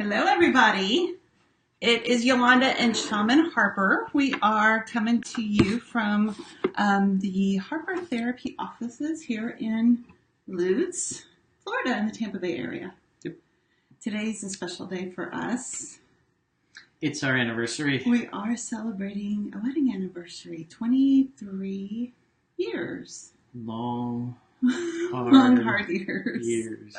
Hello, everybody. It is Yolanda and Shaman Harper. We are coming to you from the Harper Therapy offices here in Lutz, Florida, in the Tampa Bay area. Yep. Today's a special day for us. It's our anniversary. We are celebrating a wedding anniversary, 23 years. Long, hard years.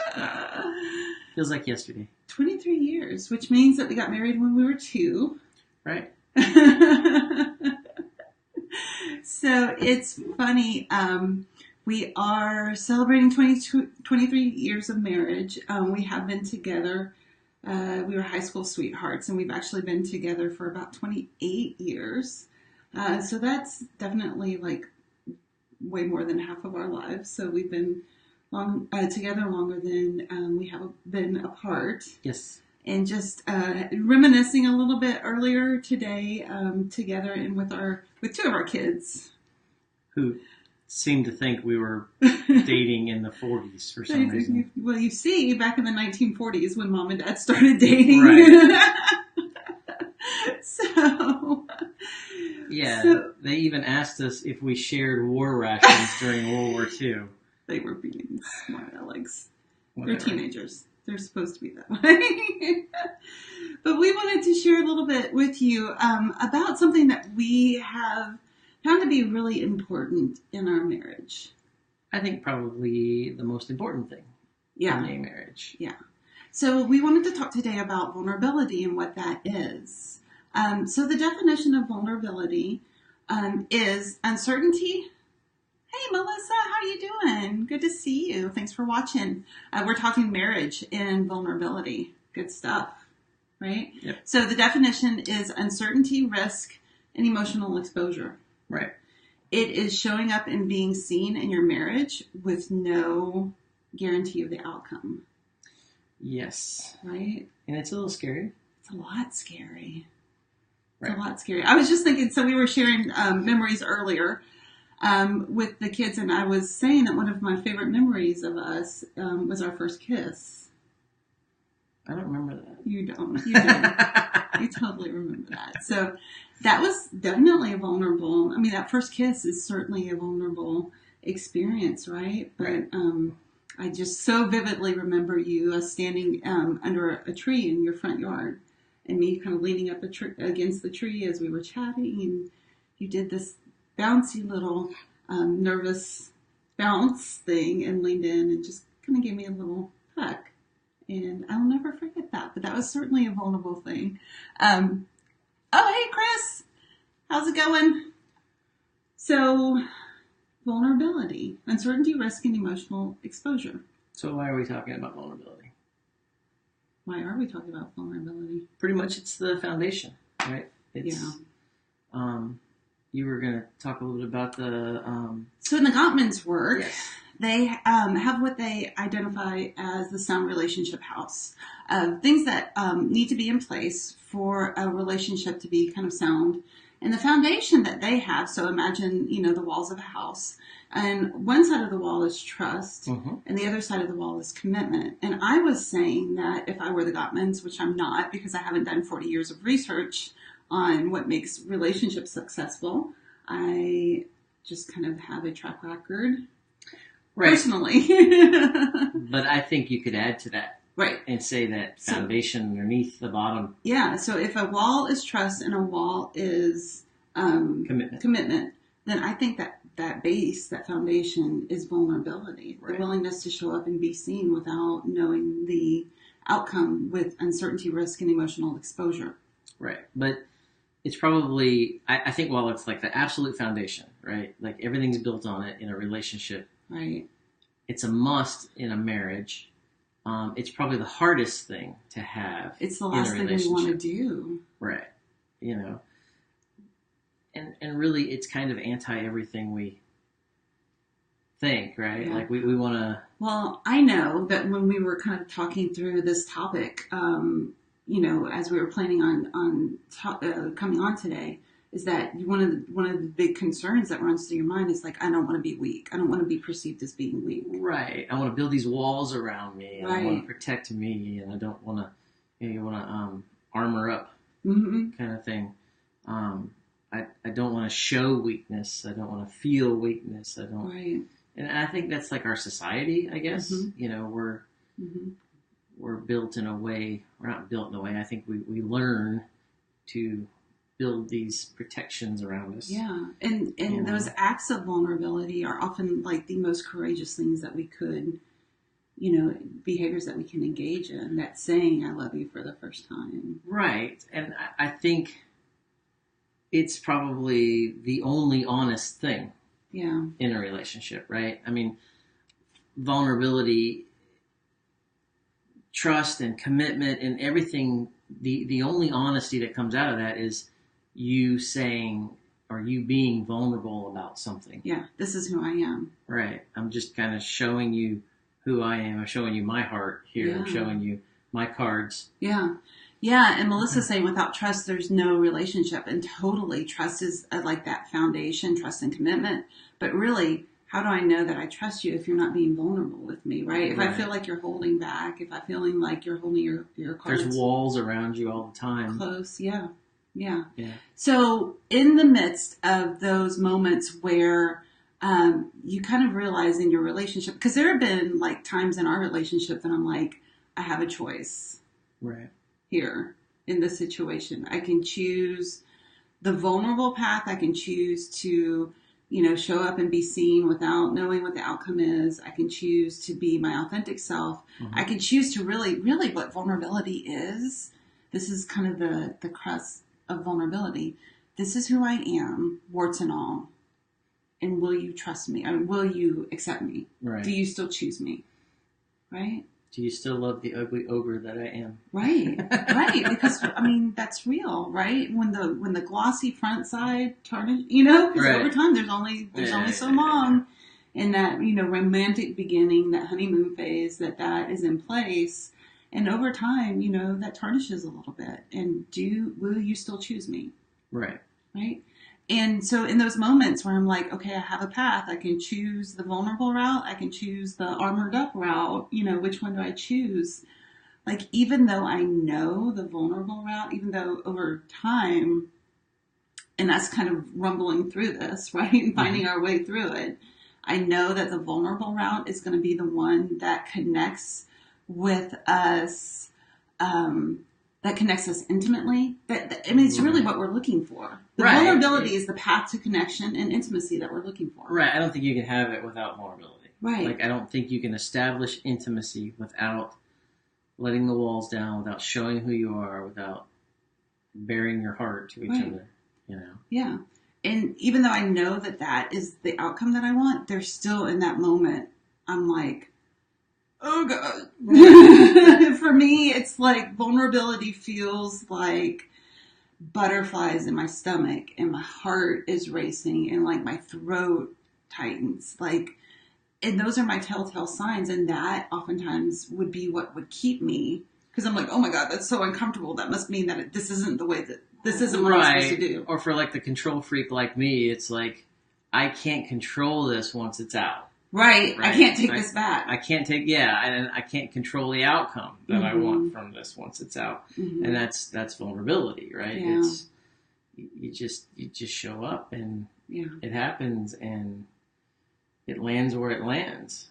Feels like yesterday. 23 years, which means that we got married when we were 2. Right. So it's funny. We are celebrating 23 years of marriage. We have been together. We were high school sweethearts, and we've actually been together for about 28 years. So that's definitely like way more than half of our lives. So we've been together longer than we have been apart. Yes. And just reminiscing a little bit earlier today, together and with 2 of our kids, who seemed to think we were dating in the 40s for some reason. Well, you see, back in the 1940s when Mom and Dad started dating. Right. So, they even asked us if we shared war rations during World War II. They were being smart Alex. Whatever. They're teenagers. They're supposed to be that way. But we wanted to share a little bit with you about something that we have found to be really important in our marriage. I think probably the most important thing in a marriage. Yeah. So we wanted to talk today about vulnerability and what that is. So the definition of vulnerability is uncertainty. Hey, Melissa, how are you doing? Good to see you. Thanks for watching. We're talking marriage and vulnerability. Good stuff, right? Yep. So the definition is uncertainty, risk, and emotional exposure. Right. It is showing up and being seen in your marriage with no guarantee of the outcome. Yes. Right? And it's a little scary. It's a lot scary. Right. It's a lot scary. I was just thinking, so we were sharing memories earlier with the kids, and I was saying that one of my favorite memories of us was our first kiss. I don't remember that. You don't. You don't. You totally remember that. So that was definitely a vulnerable, I mean, that first kiss is certainly a vulnerable experience, right? But right. I just so vividly remember you standing under a tree in your front yard and me kind of leaning up against the tree as we were chatting, and you did this bouncy little nervous bounce thing and leaned in and just kind of gave me a little peck. And I'll never forget that, but that was certainly a vulnerable thing. Oh, hey, Chris. How's it going? So, vulnerability, uncertainty, risk, and emotional exposure. So why are we talking about vulnerability? Why are we talking about vulnerability? Pretty much it's the foundation, right? It's, yeah. You were going to talk a little bit about the... So in the Gottman's work... Yes. They have what they identify as the sound relationship house. Things that need to be in place for a relationship to be kind of sound. And the foundation that they have, so imagine, the walls of a house. And one side of the wall is trust, mm-hmm. and the other side of the wall is commitment. And I was saying that if I were the Gottmans, which I'm not because I haven't done 40 years of research on what makes relationships successful, I just kind of have a track record. Right. Personally. But I think you could add to that. Right. And say that foundation underneath the bottom. Yeah. So if a wall is trust and a wall is commitment, then I think that base, that foundation is vulnerability. Right. The willingness to show up and be seen without knowing the outcome with uncertainty, risk, and emotional exposure. Right. But it's probably, I think, while it's like the absolute foundation, right? Like everything's built on it in a relationship. Right. It's a must in a marriage. It's probably the hardest thing to have. It's the last thing we want to do. Right. And really it's kind of anti everything we think, right? Yeah. Like we want to... Well, I know that when we were kind of talking through this topic, as we were planning on coming on today, is that one of the big concerns that runs through your mind is like, I don't want to be weak. I don't want to be perceived as being weak. Right. I want to build these walls around me. And right. I want to protect me, and I don't want to you want to armor up Mm-hmm. kind of thing. I don't want to show weakness. I don't want to feel weakness. I don't. Right. And I think that's like our society, I guess. Mm-hmm. You know, Mm-hmm. we're built in a way. We're not built in a way. I think we learn to build these protections around us. Yeah, and those acts of vulnerability are often like the most courageous things that we could, behaviors that we can engage in. That saying "I love you" for the first time. Right. And I think it's probably the only honest thing Yeah. in a relationship, right? I mean, vulnerability, trust, and commitment, and everything. The only honesty that comes out of that is you saying or you being vulnerable about something. Yeah, this is who I am. Right. I'm just kind of showing you who I am. I'm showing you my heart here. Yeah. I'm showing you my cards. Yeah. Yeah, and Melissa's saying without trust, there's no relationship. And totally, trust is like that foundation, trust and commitment. But really, how do I know that I trust you if you're not being vulnerable with me, right? If I feel like you're holding back, if I'm feeling like you're holding your cards There's walls around you all the time. close, yeah. Yeah. Yeah. So in the midst of those moments where you kind of realize in your relationship, because there have been like times in our relationship that I'm like, I have a choice Right. here in this situation. I can choose the vulnerable path. I can choose to, show up and be seen without knowing what the outcome is. I can choose to be my authentic self. Mm-hmm. I can choose to really what vulnerability is. This is kind of the crux of vulnerability. This is who I am, warts and all. And will you trust me? Will you accept me? Right. Do you still choose me? Right? Do you still love the ugly ogre that I am? Right, right. Because that's real, right? When the glossy front side tarnish, because right. over time there's only so long in that romantic beginning, that honeymoon phase that is in place, and over time that tarnishes a little bit. And will you still choose me? Right. Right. And so in those moments where I'm like, okay, I have a path, I can choose the vulnerable route, I can choose the armored up route, which one do I choose? Like, even though I know the vulnerable route, even though over time, and that's kind of rumbling through this, right, and finding our way through it, I know that the vulnerable route is going to be the one that connects with us, that connects us intimately. It's really what we're looking for. The vulnerability is the path to connection and intimacy that we're looking for. Right. I don't think you can have it without vulnerability. Right. Like, I don't think you can establish intimacy without letting the walls down, without showing who you are, without bearing your heart to each other, Yeah. And even though I know that is the outcome that I want, there's still in that moment, I'm like, oh God. For me, it's like vulnerability feels like butterflies in my stomach and my heart is racing and like my throat tightens. And those are my telltale signs. And that oftentimes would be what would keep me, because I'm like, oh my God, that's so uncomfortable. That must mean that this isn't the way that this isn't what I'm supposed to do. Or for like the control freak like me, it's like, I can't control this once it's out. Right. I can't take this back. I can't and I can't control the outcome that I want from this once it's out. Mm-hmm. And that's vulnerability, right? Yeah. It's you just show up and it happens and it lands where it lands.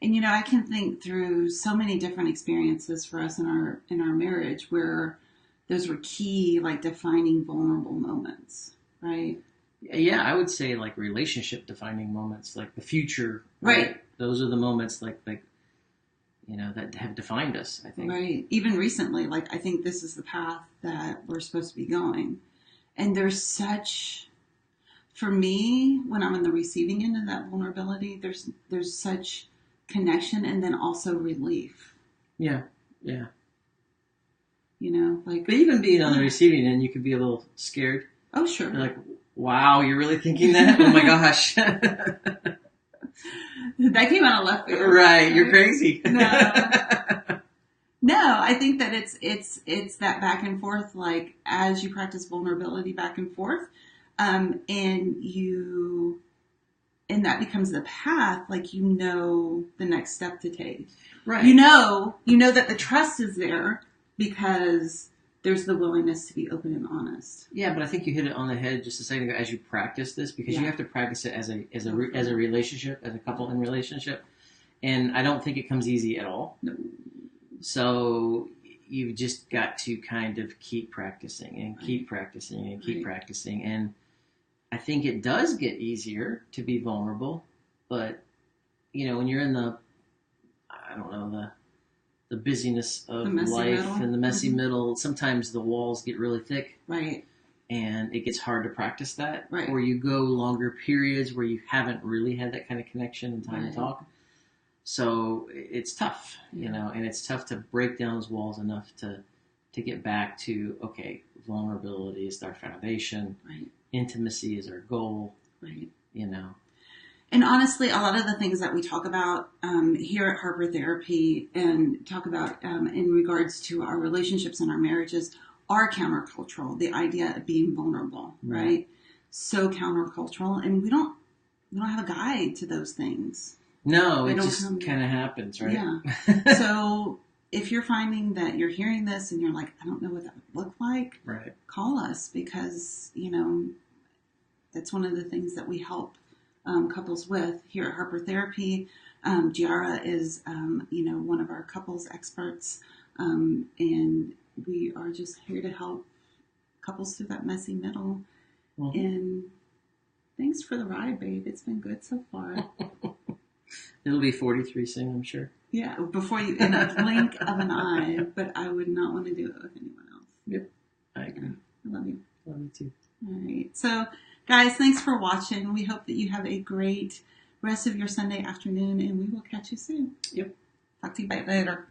And I can think through so many different experiences for us in our marriage where those were key, like defining vulnerable moments, right? Yeah, I would say like relationship defining moments, like the future. Right. Those are the moments like that have defined us, I think. Right. Even recently, like I think this is the path that we're supposed to be going. And there's for me, when I'm in the receiving end of that vulnerability, there's such connection and then also relief. Yeah. Yeah. But even being on the receiving end, you could be a little scared. Oh, sure. You're like, wow, you're really thinking that? Oh my gosh. That came out of left field. Right, you're crazy. No, I think that it's that back and forth, like as you practice vulnerability back and forth, and that becomes the path, like the next step to take. Right. You know that the trust is there. because there's the willingness to be open and honest. Yeah, but I think you hit it on the head just a second ago as you practice this, because you Yeah. have to practice it as a relationship, as a couple in relationship, and I don't think it comes easy at all. No. So you've just got to kind of keep practicing and keep practicing and keep practicing, and I think it does get easier to be vulnerable, but when you're in the busyness of life middle. and the messy Mm-hmm. middle, sometimes the walls get really thick. Right. And it gets hard to practice that. Right. Or you go longer periods where you haven't really had that kind of connection and time to talk. So it's tough, and it's tough to break down those walls enough to get back to, okay, vulnerability is our foundation. Right. Intimacy is our goal. Right. And honestly, a lot of the things that we talk about here at Harper Therapy and talk about in regards to our relationships and our marriages are countercultural. The idea of being vulnerable, right? So countercultural, and we don't have a guide to those things. No, it just kind of happens, right? Yeah. So if you're finding that you're hearing this and you're like, I don't know what that would look like, right, call us, because that's one of the things that we help couples with here at Harper Therapy. Giara is, one of our couples experts, and we are just here to help couples through that messy middle. Mm-hmm. And thanks for the ride, babe. It's been good so far. It'll be 43 soon, I'm sure. Yeah, before you, in a blink of an eye, but I would not want to do it with anyone else. Yep, I agree. I love you. Love you too. All right. So, guys, thanks for watching. We hope that you have a great rest of your Sunday afternoon, and we will catch you soon. Yep. Talk to you later.